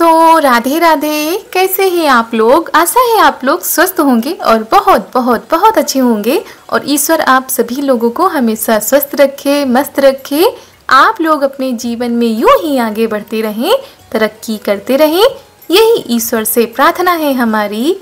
दोस्तों, राधे राधे। कैसे हैं आप लोग? आशा है आप लोग स्वस्थ होंगे और बहुत बहुत बहुत अच्छे होंगे और ईश्वर आप सभी लोगों को हमेशा स्वस्थ रखे, मस्त रखे। आप लोग अपने जीवन में यूं ही आगे बढ़ते रहें, तरक्की करते रहें, यही ईश्वर से प्रार्थना है हमारी।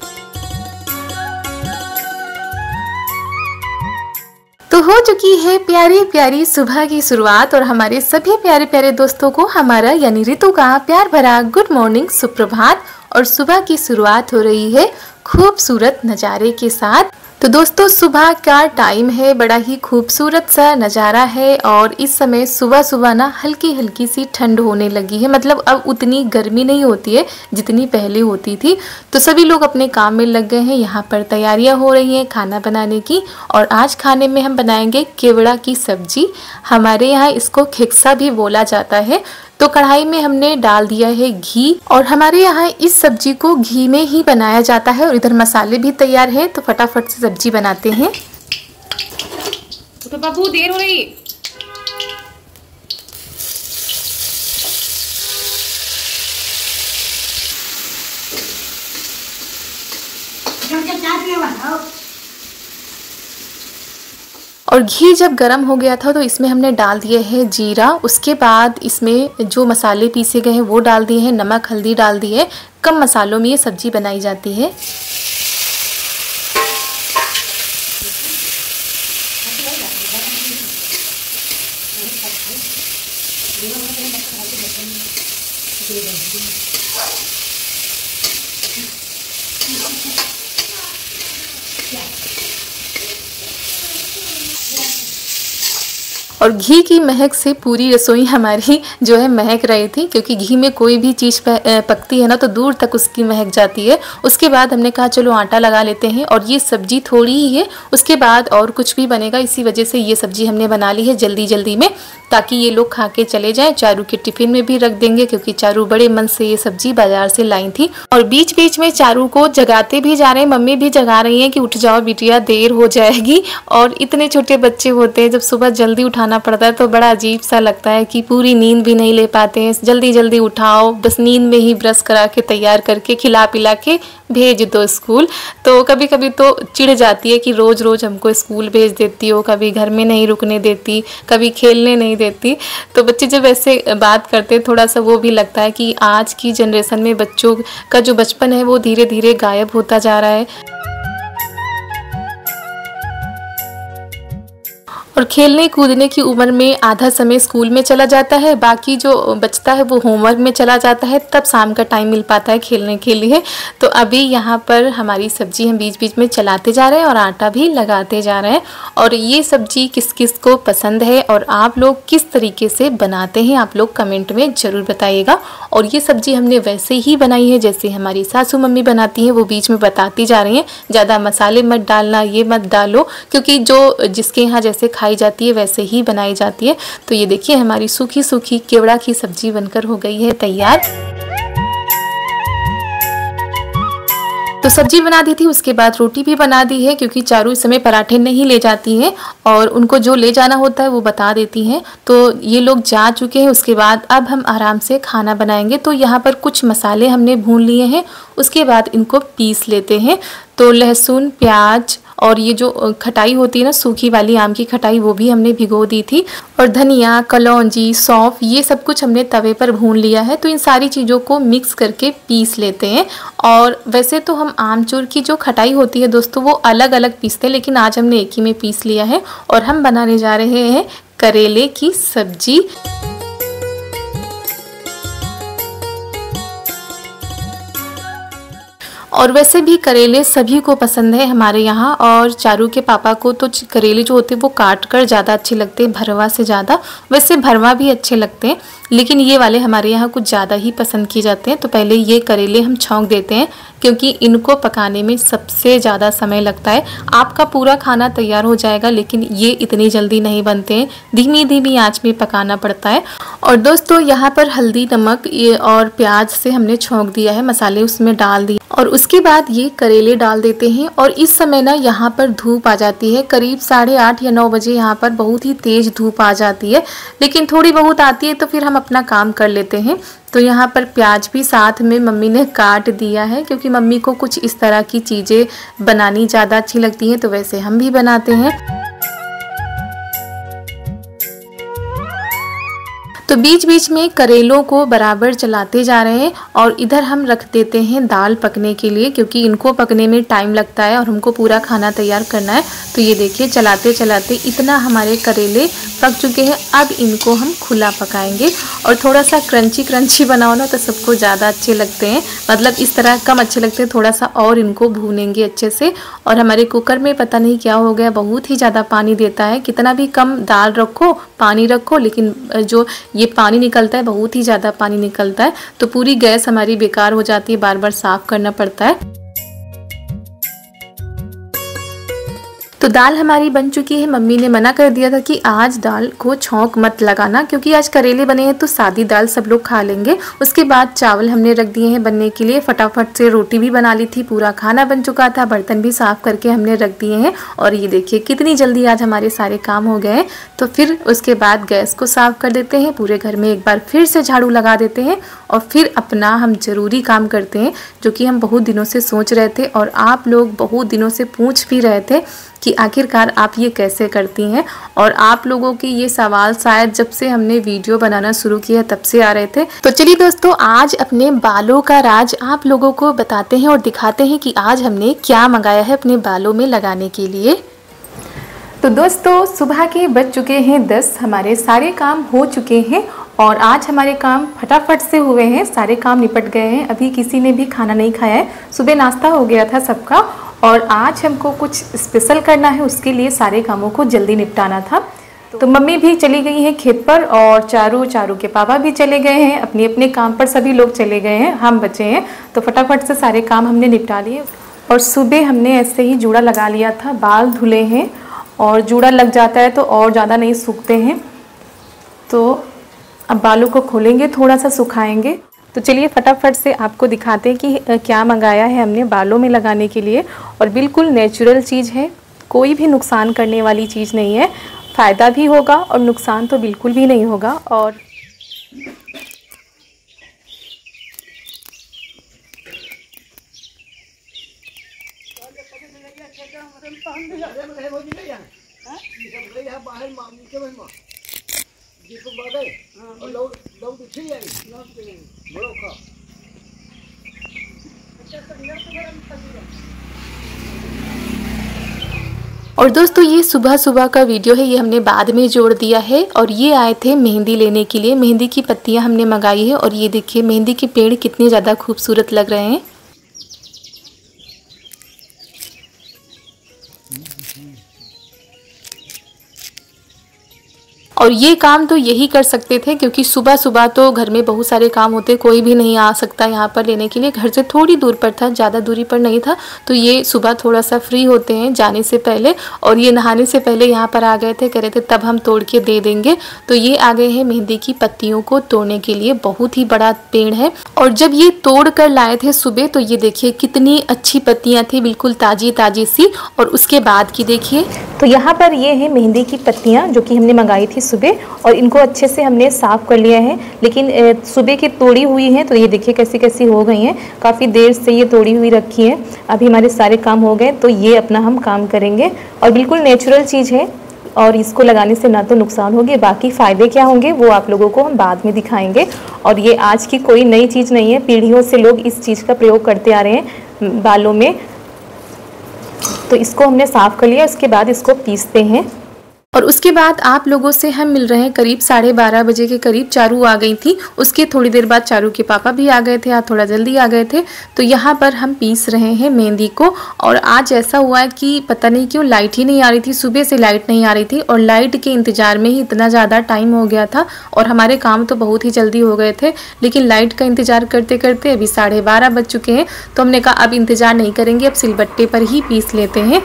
तो हो चुकी है प्यारी प्यारी सुबह की शुरुआत और हमारे सभी प्यारे प्यारे दोस्तों को हमारा यानी ऋतु का प्यार भरा गुड मॉर्निंग, सुप्रभात। और सुबह की शुरुआत हो रही है खूबसूरत नज़ारे के साथ। तो दोस्तों, सुबह का टाइम है, बड़ा ही खूबसूरत सा नज़ारा है और इस समय सुबह सुबह ना हल्की हल्की सी ठंड होने लगी है। मतलब अब उतनी गर्मी नहीं होती है जितनी पहले होती थी। तो सभी लोग अपने काम में लग गए हैं। यहाँ पर तैयारियाँ हो रही हैं खाना बनाने की और आज खाने में हम बनाएंगे केवड़ा की सब्जी। हमारे यहाँ इसको खिक्सा भी बोला जाता है। तो कढ़ाई में हमने डाल दिया है घी और हमारे यहाँ इस सब्जी को घी में ही बनाया जाता है और इधर मसाले भी तैयार है। तो फटाफट से सब्जी बनाते हैं। तो बाबू देर हो रही। और घी जब गर्म हो गया था तो इसमें हमने डाल दिए है जीरा। उसके बाद इसमें जो मसाले पीसे गए हैं वो डाल दिए हैं, नमक हल्दी डाल दी है। कम मसालों में ये सब्जी बनाई जाती है। और घी की महक से पूरी रसोई हमारी जो है महक रही थी, क्योंकि घी में कोई भी चीज़ पकती है ना तो दूर तक उसकी महक जाती है। उसके बाद हमने कहा चलो आटा लगा लेते हैं और ये सब्जी थोड़ी ही है, उसके बाद और कुछ भी बनेगा। इसी वजह से ये सब्जी हमने बना ली है जल्दी जल्दी में, ताकि ये लोग खा के चले जाएं। चारू के टिफ़िन में भी रख देंगे, क्योंकि चारू बड़े मन से ये सब्जी बाजार से लाई थी। और बीच बीच में चारू को जगाते भी जा रहे हैं, मम्मी भी जगा रही हैं कि उठ जाओ बिटिया, देर हो जाएगी। और इतने छोटे बच्चे होते हैं, जब सुबह जल्दी उठाना पड़ता है तो बड़ा अजीब सा लगता है कि पूरी नींद भी नहीं ले पाते हैं। जल्दी जल्दी उठाओ, बस नींद में ही ब्रश करा के तैयार करके खिला पिला के भेज दो स्कूल। तो कभी कभी तो चिढ़ जाती है कि रोज़ रोज़ हमको स्कूल भेज देती हो, कभी घर में नहीं रुकने देती, कभी खेलने नहीं देती। तो बच्चे जब ऐसे बात करते हैं थोड़ा सा वो भी लगता है कि आज की जनरेशन में बच्चों का जो बचपन है वो धीरे धीरे गायब होता जा रहा है। और खेलने कूदने की उम्र में आधा समय स्कूल में चला जाता है, बाकी जो बचता है वो होमवर्क में चला जाता है, तब शाम का टाइम मिल पाता है खेलने के लिए। तो अभी यहाँ पर हमारी सब्जी हम बीच बीच में चलाते जा रहे हैं और आटा भी लगाते जा रहे हैं। और ये सब्जी किस किस को पसंद है और आप लोग किस तरीके से बनाते हैं, आप लोग कमेंट में ज़रूर बताइएगा। और ये सब्जी हमने वैसे ही बनाई है जैसे हमारी सासू मम्मी बनाती हैं, वो बीच में बताती जा रही हैं। ज़्यादा मसाले मत डालना, ये मत डालो, क्योंकि जो जिसके यहाँ जैसे खाई जाती है वैसे ही बनाई जाती है। तो ये देखिए हमारी सूखी सूखी केवड़ा की सब्जी बनकर हो गई है तैयार। तो सब्जी बना दी थी, उसके बाद रोटी भी बना दी है, क्योंकि चारू इस समय पराठे नहीं ले जाती हैं और उनको जो ले जाना होता है वो बता देती हैं। तो ये लोग जा चुके हैं, उसके बाद अब हम आराम से खाना बनाएंगे। तो यहाँ पर कुछ मसाले हमने भून लिए हैं, उसके बाद इनको पीस लेते हैं। तो लहसुन, प्याज और ये जो खटाई होती है ना, सूखी वाली आम की खटाई, वो भी हमने भिगो दी थी। और धनिया, कलौंजी, सौंफ, ये सब कुछ हमने तवे पर भून लिया है। तो इन सारी चीज़ों को मिक्स करके पीस लेते हैं। और वैसे तो हम आमचूर की जो खटाई होती है दोस्तों वो अलग अलग पीसते हैं, लेकिन आज हमने एक ही में पीस लिया है। और हम बनाने जा रहे हैं करेले की सब्जी। और वैसे भी करेले सभी को पसंद है हमारे यहाँ। और चारू के पापा को तो करेले जो होते हैं वो काट कर ज़्यादा अच्छे लगते हैं, भरवा से ज़्यादा। वैसे भरवा भी अच्छे लगते हैं, लेकिन ये वाले हमारे यहाँ कुछ ज़्यादा ही पसंद किए जाते हैं। तो पहले ये करेले हम छौंक देते हैं, क्योंकि इनको पकाने में सबसे ज़्यादा समय लगता है। आपका पूरा खाना तैयार हो जाएगा, लेकिन ये इतनी जल्दी नहीं बनते हैं, धीमी धीमी आंच में पकाना पड़ता है। और दोस्तों यहाँ पर हल्दी, नमक ये और प्याज से हमने छौंक दिया है, मसाले उसमें डाल दिए और उसके बाद ये करेले डाल देते हैं। और इस समय ना यहाँ पर धूप आ जाती है, करीब 8:30 या 9 बजे यहाँ पर बहुत ही तेज़ धूप आ जाती है। लेकिन थोड़ी बहुत आती है तो फिर हम अपना काम कर लेते हैं। तो यहाँ पर प्याज भी साथ में मम्मी ने काट दिया है, क्योंकि मम्मी को कुछ इस तरह की चीज़ें बनानी ज़्यादा अच्छी लगती हैं, तो वैसे हम भी बनाते हैं। तो बीच बीच में करेलों को बराबर चलाते जा रहे हैं और इधर हम रख देते हैं दाल पकने के लिए, क्योंकि इनको पकने में टाइम लगता है और हमको पूरा खाना तैयार करना है। तो ये देखिए चलाते चलाते इतना हमारे करेले पक चुके हैं। अब इनको हम खुला पकाएंगे और थोड़ा सा क्रंची क्रंची बनाओ ना तो सबको ज़्यादा अच्छे लगते हैं, मतलब इस तरह कम अच्छे लगते हैं, थोड़ा सा और इनको भूनेंगे अच्छे से। और हमारे कुकर में पता नहीं क्या हो गया, बहुत ही ज़्यादा पानी देता है। कितना भी कम दाल रखो, पानी रखो, लेकिन जो ये पानी निकलता है बहुत ही ज़्यादा पानी निकलता है, तो पूरी गैस हमारी बेकार हो जाती है, बार बार साफ़ करना पड़ता है। तो दाल हमारी बन चुकी है। मम्मी ने मना कर दिया था कि आज दाल को छौंक मत लगाना, क्योंकि आज करेले बने हैं तो सादी दाल सब लोग खा लेंगे। उसके बाद चावल हमने रख दिए हैं बनने के लिए। फटाफट से रोटी भी बना ली थी, पूरा खाना बन चुका था, बर्तन भी साफ़ करके हमने रख दिए हैं। और ये देखिए कितनी जल्दी आज हमारे सारे काम हो गए हैं। तो फिर उसके बाद गैस को साफ़ कर देते हैं, पूरे घर में एक बार फिर से झाड़ू लगा देते हैं और फिर अपना हम ज़रूरी काम करते हैं, जो कि हम बहुत दिनों से सोच रहे थे और आप लोग बहुत दिनों से पूछ भी रहे थे कि आखिरकार आप ये कैसे करती हैं। और आप लोगों के ये सवाल शायद जब से हमने वीडियो बनाना शुरू किया तब से आ रहे थे। तो चलिए दोस्तों, आज अपने बालों का राज आप लोगों को बताते हैं और दिखाते हैं कि आज हमने क्या मंगाया है अपने बालों में लगाने के लिए। तो दोस्तों, सुबह के बज चुके हैं 10, हमारे सारे काम हो चुके हैं और आज हमारे काम फटाफट से हुए हैं, सारे काम निपट गए हैं। अभी किसी ने भी खाना नहीं खाया है, सुबह नाश्ता हो गया था सबका और आज हमको कुछ स्पेशल करना है, उसके लिए सारे कामों को जल्दी निपटाना था। तो मम्मी भी चली गई हैं खेत पर और चारू के पापा भी चले गए हैं अपने अपने काम पर, सभी लोग चले गए हैं, हम बचे हैं। तो फटाफट से सारे काम हमने निपटा लिए और सुबह हमने ऐसे ही जूड़ा लगा लिया था, बाल धुले हैं और जूड़ा लग जाता है तो और ज़्यादा नहीं सूखते हैं। तो अब बालों को खोलेंगे, थोड़ा सा सुखाएंगे। तो चलिए फटाफट से आपको दिखाते हैं कि क्या मंगाया है हमने बालों में लगाने के लिए। और बिल्कुल नेचुरल चीज़ है, कोई भी नुकसान करने वाली चीज़ नहीं है, फ़ायदा भी होगा और नुकसान तो बिल्कुल भी नहीं होगा। और और दोस्तों, ये सुबह सुबह का वीडियो है, ये हमने बाद में जोड़ दिया है। और ये आए थे मेहंदी लेने के लिए, मेहंदी की पत्तियां हमने मंगाई है और ये देखिए मेहंदी के पेड़ कितने ज़्यादा खूबसूरत लग रहे हैं। और ये काम तो यही कर सकते थे, क्योंकि सुबह सुबह तो घर में बहुत सारे काम होते, कोई भी नहीं आ सकता यहाँ पर लेने के लिए। घर से थोड़ी दूर पर था, ज़्यादा दूरी पर नहीं था, तो ये सुबह थोड़ा सा फ्री होते हैं जाने से पहले। और ये नहाने से पहले यहाँ पर आ गए थे, कह रहे थे तब हम तोड़ के दे देंगे। तो ये आ गए हैं मेहंदी की पत्तियों को तोड़ने के लिए, बहुत ही बड़ा पेड़ है। और जब ये तोड़ कर लाए थे सुबह, तो ये देखिए कितनी अच्छी पत्तियाँ थी, बिल्कुल ताज़ी ताज़ी सी। और उसके बाद की देखिए, तो यहाँ पर ये है मेहंदी की पत्तियाँ जो कि हमने मंगाई थी सुबह, और इनको अच्छे से हमने साफ़ कर लिया है। लेकिन सुबह की तोड़ी हुई हैं, तो ये देखिए कैसी कैसी हो गई हैं, काफ़ी देर से ये तोड़ी हुई रखी है। अभी हमारे सारे काम हो गए तो ये अपना हम काम करेंगे। और बिल्कुल नेचुरल चीज़ है और इसको लगाने से ना तो नुकसान होगी, बाकी फ़ायदे क्या होंगे वो आप लोगों को हम बाद में दिखाएंगे। और ये आज की कोई नई चीज़ नहीं है, पीढ़ियों से लोग इस चीज़ का प्रयोग करते आ रहे हैं बालों में। तो इसको हमने साफ़ कर लिया, उसके बाद इसको पीसते हैं। और उसके बाद आप लोगों से हम मिल रहे हैं करीब 12:30 बजे के करीब। चारू आ गई थी, उसके थोड़ी देर बाद चारू के पापा भी आ गए थे, आज थोड़ा जल्दी आ गए थे। तो यहाँ पर हम पीस रहे हैं मेहंदी को। और आज ऐसा हुआ है कि पता नहीं क्यों लाइट ही नहीं आ रही थी, सुबह से लाइट नहीं आ रही थी और लाइट के इंतज़ार में ही इतना ज़्यादा टाइम हो गया था और हमारे काम तो बहुत ही जल्दी हो गए थे। लेकिन लाइट का इंतज़ार करते करते अभी 12:30 बज चुके हैं। तो हमने कहा अब इंतज़ार नहीं करेंगे, अब सिलबट्टे पर ही पीस लेते हैं।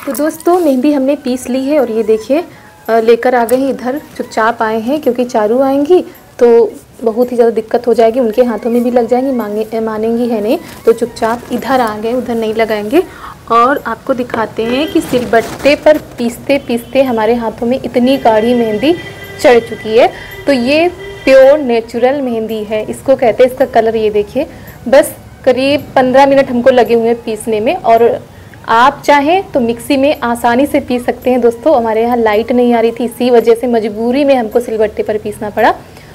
तो दोस्तों, मेहंदी हमने पीस ली है और ये देखिए लेकर आ गए हैं इधर, चुपचाप आए हैं क्योंकि चारू आएंगी तो बहुत ही ज़्यादा दिक्कत हो जाएगी, उनके हाथों में भी लग जाएंगी, मानेंगी है नहीं, तो चुपचाप इधर आ गए, उधर नहीं लगाएंगे। और आपको दिखाते हैं कि सिलबट्टे पर पीसते पीसते हमारे हाथों में इतनी गाढ़ी मेहंदी चढ़ चुकी है। तो ये प्योर नेचुरल मेहंदी है, इसको कहते हैं। इसका कलर ये देखिए, बस करीब 15 मिनट हमको लगे हुए हैं पीसने में। और आप चाहें तो मिक्सी में आसानी से पीस सकते हैं दोस्तों। हमारे यहाँ लाइट नहीं आ रही थी, इसी वजह से मजबूरी में हमको सिलबट्टे पर पीसना पड़ा,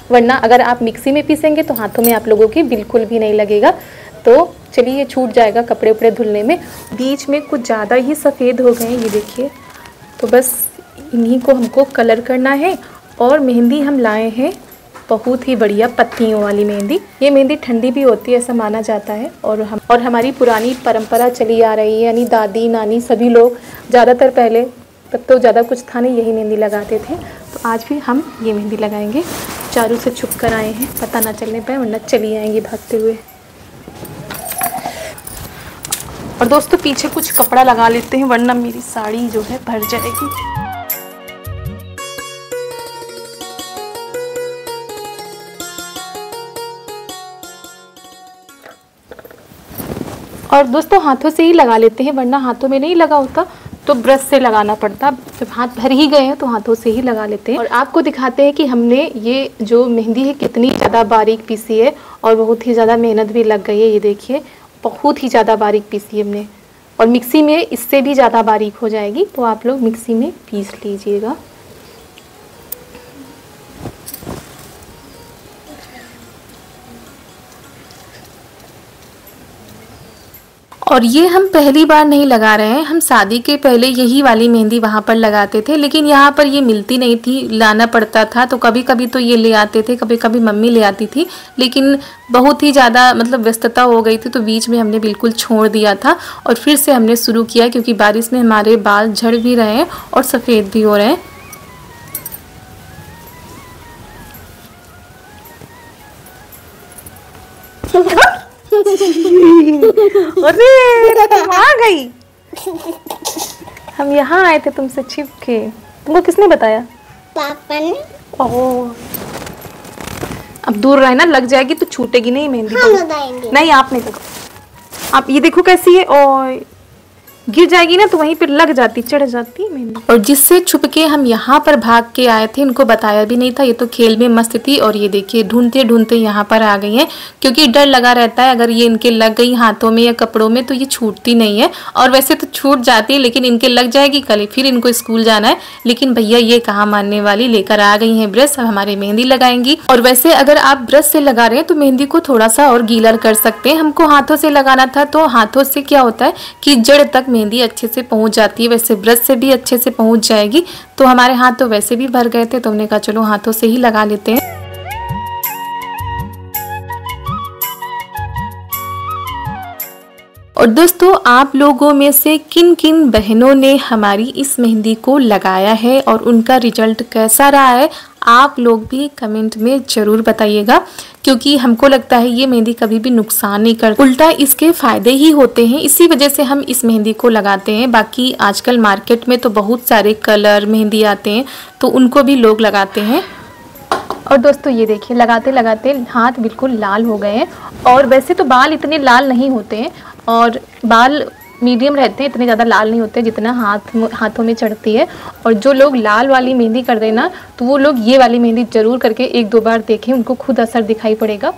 वरना अगर आप मिक्सी में पीसेंगे तो हाथों में आप लोगों की बिल्कुल भी नहीं लगेगा। तो चलिए, ये छूट जाएगा कपड़े उपड़े धुलने में। बीच में कुछ ज़्यादा ही सफ़ेद हो गए हैं, ये देखिए। तो बस इन्हीं को हमको कलर करना है। और मेहंदी हम लाए हैं बहुत ही बढ़िया पत्तियों वाली मेहंदी। ये मेहंदी ठंडी भी होती है ऐसा माना जाता है। और हमारी पुरानी परंपरा चली आ रही है, यानी दादी नानी सभी लोग ज़्यादातर, पहले तब तो ज़्यादा कुछ था नहीं, यही मेहंदी लगाते थे। तो आज भी हम ये मेहंदी लगाएंगे। चारू से छुप कर आए हैं, पता ना चलने पाए, वरना चली आएंगी भागते हुए। और दोस्तों पीछे कुछ कपड़ा लगा लेते हैं, वरना मेरी साड़ी जो है भर जाएगी। और दोस्तों हाथों से ही लगा लेते हैं, वरना हाथों में नहीं लगा होता तो ब्रश से लगाना पड़ता। जब हाथ भर ही गए हैं तो हाथों से ही लगा लेते हैं। और आपको दिखाते हैं कि हमने ये जो मेहंदी है कितनी ज़्यादा बारीक पीसी है, और बहुत ही ज़्यादा मेहनत भी लग गई है। ये देखिए, बहुत ही ज़्यादा बारीक पीसी हमने। और मिक्सी में इससे भी ज़्यादा बारीक हो जाएगी, तो आप लोग मिक्सी में पीस लीजिएगा। और ये हम पहली बार नहीं लगा रहे हैं, हम शादी के पहले यही वाली मेहंदी वहाँ पर लगाते थे, लेकिन यहाँ पर ये मिलती नहीं थी, लाना पड़ता था। तो कभी कभी तो ये ले आते थे, कभी कभी मम्मी ले आती थी, लेकिन बहुत ही ज़्यादा मतलब व्यस्तता हो गई थी, तो बीच में हमने बिल्कुल छोड़ दिया था। और फिर से हमने शुरू किया क्योंकि बारिश में हमारे बाल झड़ भी रहे हैं और सफ़ेद भी हो रहे हैं। अरे तुम आ गई, हम यहाँ आए थे तुमसे छिप के। तुमको किसने बताया? पापा ने। ओह, अब दूर रहना, लग जाएगी तो छूटेगी नहीं मेहंदी। हम लगाएंगे। नहीं, आप नहीं लगाओ। आप ये देखो कैसी है, और गिर जाएगी ना तो वहीं पर लग जाती, चढ़ जाती मेहंदी। और जिससे छुप के हम यहाँ पर भाग के आए थे, इनको बताया भी नहीं था, ये तो खेल में मस्त थी। और ये देखिए ढूंढते ढूंढते यहाँ पर आ गई हैं, क्योंकि डर लगा रहता है अगर ये इनके लग गई हाथों में या कपड़ों में तो ये छूटती नहीं है। और वैसे तो छूट जाती है, लेकिन इनके लग जाएगी कल, फिर इनको स्कूल जाना है। लेकिन भैया ये कहाँ मानने वाली, लेकर आ गई हैं ब्रश, अब हमारी मेहंदी लगाएंगी। और वैसे अगर आप ब्रश से लगा रहे हैं तो मेहंदी को थोड़ा सा और गीला कर सकते हैं। हमको हाथों से लगाना था, तो हाथों से क्या होता है कि जड़ तक मेहंदी अच्छे से पहुंच जाती है, वैसे ब्रश से भी अच्छे से पहुंच जाएगी। तो हमारे हाथ तो वैसे भी भर गए थे, तो हमने कहा चलो हाथों से ही लगा लेते हैं। और दोस्तों आप लोगों में से किन किन बहनों ने हमारी इस मेहंदी को लगाया है और उनका रिजल्ट कैसा रहा है, आप लोग भी कमेंट में ज़रूर बताइएगा, क्योंकि हमको लगता है ये मेहंदी कभी भी नुकसान नहीं करती, उल्टा इसके फ़ायदे ही होते हैं। इसी वजह से हम इस मेहंदी को लगाते हैं। बाकी आजकल मार्केट में तो बहुत सारे कलर मेहंदी आते हैं, तो उनको भी लोग लगाते हैं। और दोस्तों ये देखिए, लगाते लगाते हाथ बिल्कुल लाल हो गए हैं। और वैसे तो बाल इतने लाल नहीं होते हैं, और बाल मीडियम रहते हैं, इतने ज़्यादा लाल नहीं होते जितना हाथों में चढ़ती है। और जो लोग लाल वाली मेहंदी कर देना, तो वो लोग ये वाली मेहंदी ज़रूर करके 1-2 बार देखें, उनको खुद असर दिखाई पड़ेगा।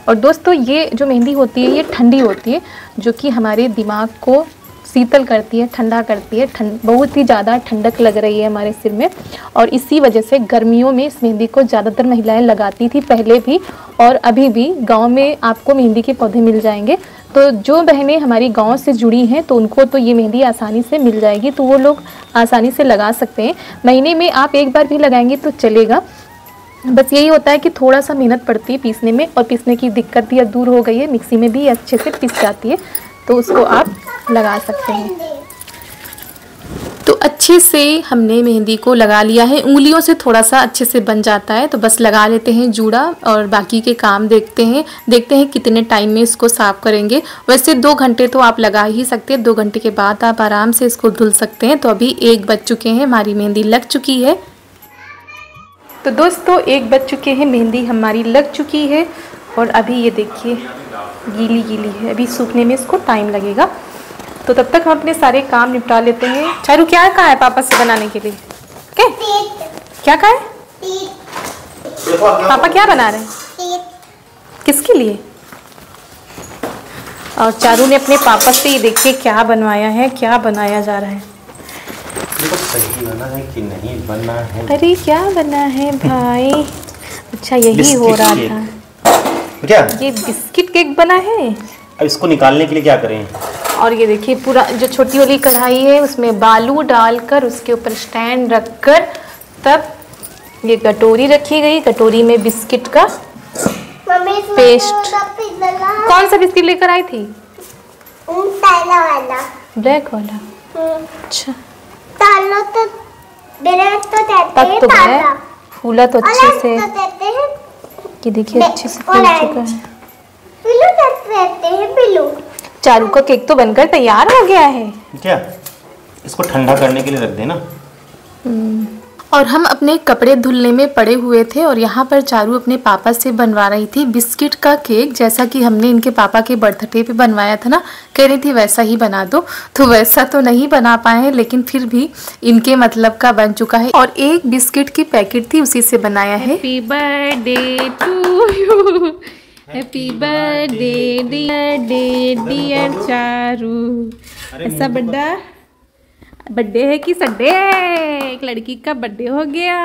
और दोस्तों ये जो मेहंदी होती है ये ठंडी होती है, जो कि हमारे दिमाग को शीतल करती है, ठंडा करती है। बहुत ही ज़्यादा ठंडक लग रही है हमारे सिर में, और इसी वजह से गर्मियों में इस मेहंदी को ज़्यादातर महिलाएं लगाती थी, पहले भी और अभी भी। गांव में आपको मेहंदी के पौधे मिल जाएंगे, तो जो बहनें हमारी गांव से जुड़ी हैं तो उनको तो ये मेहंदी आसानी से मिल जाएगी, तो वो लोग आसानी से लगा सकते हैं। महीने में आप 1 बार भी लगाएंगे तो चलेगा। बस यही होता है कि थोड़ा सा मेहनत पड़ती है पीसने में, और पीसने की दिक्कत भी अब दूर हो गई है, मिक्सी में भी अच्छे से पिस जाती है, तो उसको आप लगा सकते हैं। तो अच्छे से हमने मेहंदी को लगा लिया है, उंगलियों से थोड़ा सा अच्छे से बन जाता है, तो बस लगा लेते हैं जूड़ा और बाकी के काम देखते हैं कितने टाइम में इसको साफ़ करेंगे। वैसे 2 घंटे तो आप लगा ही सकते हैं, 2 घंटे के बाद आप आराम से इसको धुल सकते हैं। तो अभी 1 बज चुके हैं, हमारी मेहंदी लग चुकी है। तो दोस्तों 1 बज चुके हैं, मेहंदी हमारी लग चुकी है और अभी ये देखिए गीली गीली है, अभी सूखने में इसको टाइम लगेगा। तो तब तक हम अपने सारे काम निपटा लेते हैं। चारू क्या कहा है पापा से बनाने के लिए? क्या कहा है पापा? क्या बना रहे हैं? किसके लिए? और चारू ने अपने पापा से ये देखिए क्या बनवाया है, क्या बनाया जा रहा है। देखो सही बना है कि नहीं बना है। अरे क्या बना है भाई? अच्छा यही हो रहा था क्या? ये बिस्किट केक बना है। अब इसको निकालने के लिए क्या करें? और ये देखिए पूरा जो छोटी वाली कढ़ाई है उसमें बालू डालकर उसके ऊपर स्टैंड रखकर तब ये कटोरी रखी गई, कटोरी में बिस्किट का पेस्ट। कौन सा बिस्किट लेकर आई थी? वाला, ब्लैक वाला। अच्छा तालो तो पक तो गया, फूला तो अच्छे से। ये देखिए अच्छे से फूल चुका है। बिल्लू चारू का केक तो बनकर तैयार हो गया है। क्या इसको ठंडा करने के लिए रख देना। और हम अपने कपड़े धुलने में पड़े हुए थे और यहाँ पर चारू अपने पापा से बनवा रही थी बिस्किट का केक, जैसा कि हमने इनके पापा के बर्थडे पे बनवाया था ना। कह रही थी वैसा ही बना दो, तो वैसा तो नहीं बना पाए हैं लेकिन फिर भी इनके मतलब का बन चुका है। और एक बिस्किट की पैकेट थी उसी से बनाया है। Happy birthday to you, happy birthday dear Charu. ऐसा बर्थडे है कि संडे? एक लड़की का बर्थडे हो गया।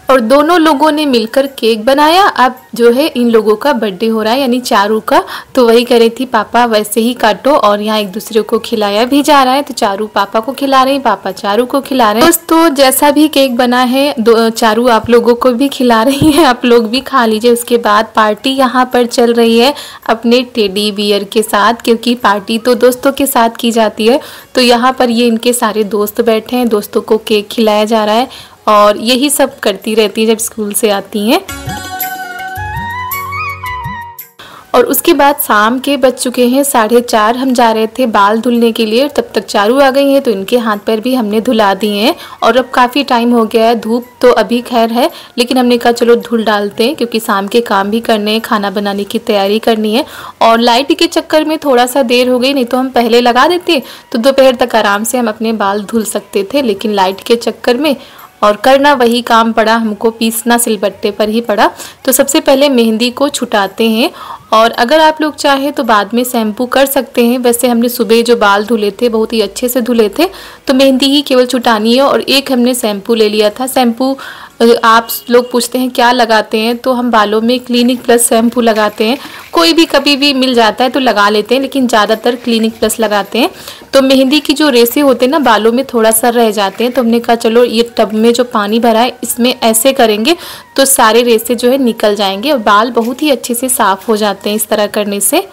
और दोनों लोगों ने मिलकर केक बनाया। अब जो है इन लोगों का बर्थडे हो रहा है, यानी चारू का। तो वही कह रही थी पापा वैसे ही काटो, और यहाँ एक दूसरे को खिलाया भी जा रहा है। तो चारू पापा को खिला रहे हैं, पापा चारू को खिला रहे हैं। दोस्तों जैसा भी केक बना है चारू आप लोगों को भी खिला रही है, आप लोग भी खा लीजिए। उसके बाद पार्टी यहाँ पर चल रही है अपने टेडी बियर के साथ, क्योंकि पार्टी तो दोस्तों के साथ की जाती है। तो यहाँ पर ये इनके सारे दोस्त बैठे हैं, दोस्तों को केक खिलाया जा रहा है और यही सब करती रहती है जब स्कूल से आती हैं। और उसके बाद शाम के बज चुके हैं 4:30। हम जा रहे थे बाल धुलने के लिए, तब तक चारू आ गई हैं तो इनके हाथ पैर भी हमने धुला दिए हैं। और अब काफ़ी टाइम हो गया है, धूप तो अभी खैर है लेकिन हमने कहा चलो धुल डालते हैं, क्योंकि शाम के काम भी करने हैं, खाना बनाने की तैयारी करनी है। और लाइट के चक्कर में थोड़ा सा देर हो गई, नहीं तो हम पहले लगा देते तो दोपहर तक आराम से हम अपने बाल धुल सकते थे। लेकिन लाइट के चक्कर में और करना वही काम पड़ा, हमको पीसना सिलबट्टे पर ही पड़ा। तो सबसे पहले मेहंदी को छुटाते हैं, और अगर आप लोग चाहें तो बाद में शैम्पू कर सकते हैं। वैसे हमने सुबह जो बाल धुले थे बहुत ही अच्छे से धुले थे, तो मेहंदी ही केवल छुटानी है। और एक हमने शैम्पू ले लिया था। शैम्पू आप लोग पूछते हैं क्या लगाते हैं, तो हम बालों में क्लिनिक प्लस शैम्पू लगाते हैं। कोई भी कभी भी मिल जाता है तो लगा लेते हैं, लेकिन ज़्यादातर क्लिनिक प्लस लगाते हैं। तो मेहंदी की जो रेसे होते हैं ना बालों में थोड़ा सा रह जाते हैं, तो हमने कहा चलो ये टब में जो पानी भरा है इसमें ऐसे करेंगे तो सारे रेसे जो है निकल जाएंगे और बाल बहुत ही अच्छे से साफ हो जाते हैं इस तरह करने से।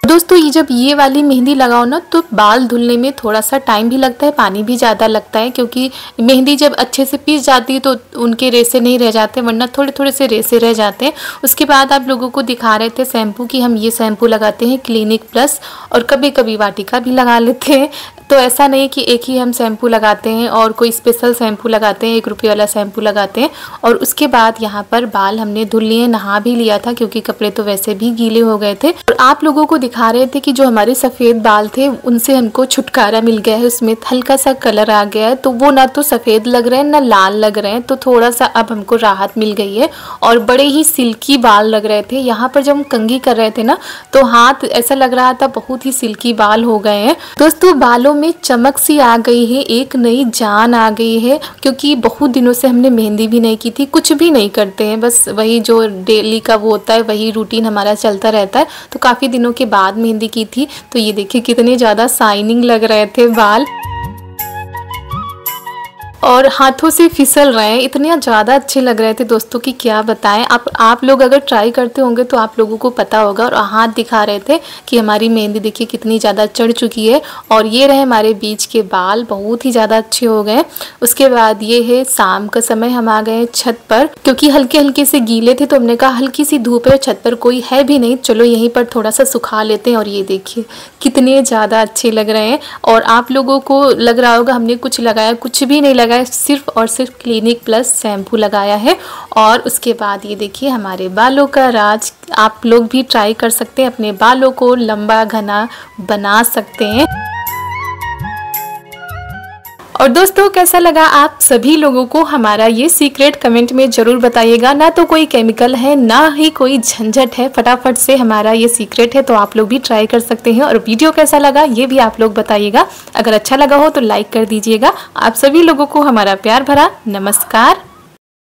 दोस्तों ये जब ये वाली मेहंदी लगाओ ना तो बाल धुलने में थोड़ा सा टाइम भी लगता है, पानी भी ज़्यादा लगता है, क्योंकि मेहंदी जब अच्छे से पीस जाती है तो उनके रेसे नहीं रह जाते, वरना थोड़े थोड़े से रेसे रह जाते हैं। उसके बाद आप लोगों को दिखा रहे थे शैम्पू की, हम ये शैम्पू लगाते हैं क्लिनिक प्लस, और कभी कभी वाटिका भी लगा लेते हैं। तो ऐसा नहीं कि एक ही हम शैम्पू लगाते हैं और कोई स्पेशल शैम्पू लगाते हैं, 1 रुपये वाला शैम्पू लगाते हैं। और उसके बाद यहाँ पर बाल हमने धुल लिए, नहा भी लिया था क्योंकि कपड़े तो वैसे भी गीले हो गए थे। और आप लोगों को दिखा रहे थे कि जो हमारे सफ़ेद बाल थे उनसे हमको छुटकारा मिल गया है, उसमें हल्का सा कलर आ गया है। तो वो ना तो सफ़ेद लग रहे हैं ना लाल लग रहे हैं, तो थोड़ा सा अब हमको राहत मिल गई है। और बड़े ही सिल्की बाल लग रहे थे। यहाँ पर जब हम कंघी कर रहे थे ना तो हाथ ऐसा लग रहा था बहुत ही सिल्की बाल हो गए हैं। दोस्तों बालों में चमक सी आ गई है, एक नई जान आ गई है, क्योंकि बहुत दिनों से हमने मेहंदी भी नहीं की थी, कुछ भी नहीं करते हैं, बस वही जो डेली का वो होता है वही रूटीन हमारा चलता रहता है। तो काफ़ी दिनों के बाद मेहंदी की थी। तो ये देखिए कितने ज़्यादा शाइनिंग लग रहे थे बाल। और हाथों से फिसल रहे हैं, इतने ज़्यादा अच्छे लग रहे थे दोस्तों कि क्या बताएं। आप लोग अगर ट्राई करते होंगे तो आप लोगों को पता होगा। और हाथ दिखा रहे थे कि हमारी मेहंदी देखिए कितनी ज़्यादा चढ़ चुकी है। और ये रहे हमारे बीच के बाल, बहुत ही ज़्यादा अच्छे हो गए। उसके बाद ये है शाम का समय, हम आ गए छत पर क्योंकि हल्के हल्के से गीले थे, तो हमने कहा हल्की सी धूप है, छत पर कोई है भी नहीं, चलो यहीं पर थोड़ा सा सुखा लेते हैं। और ये देखिए कितने ज़्यादा अच्छे लग रहे हैं। और आप लोगों को लग रहा होगा हमने कुछ लगाया, कुछ भी नहीं लगाया, सिर्फ और सिर्फ क्लिनिक प्लस शैम्पू लगाया है। और उसके बाद ये देखिए हमारे बालों का राज। आप लोग भी ट्राई कर सकते हैं, अपने बालों को लंबा घना बना सकते हैं। और दोस्तों कैसा लगा आप सभी लोगों को हमारा ये सीक्रेट, कमेंट में ज़रूर बताइएगा। ना तो कोई केमिकल है, ना ही कोई झंझट है, फटाफट से हमारा ये सीक्रेट है, तो आप लोग भी ट्राई कर सकते हैं। और वीडियो कैसा लगा ये भी आप लोग बताइएगा। अगर अच्छा लगा हो तो लाइक कर दीजिएगा। आप सभी लोगों को हमारा प्यार भरा नमस्कार।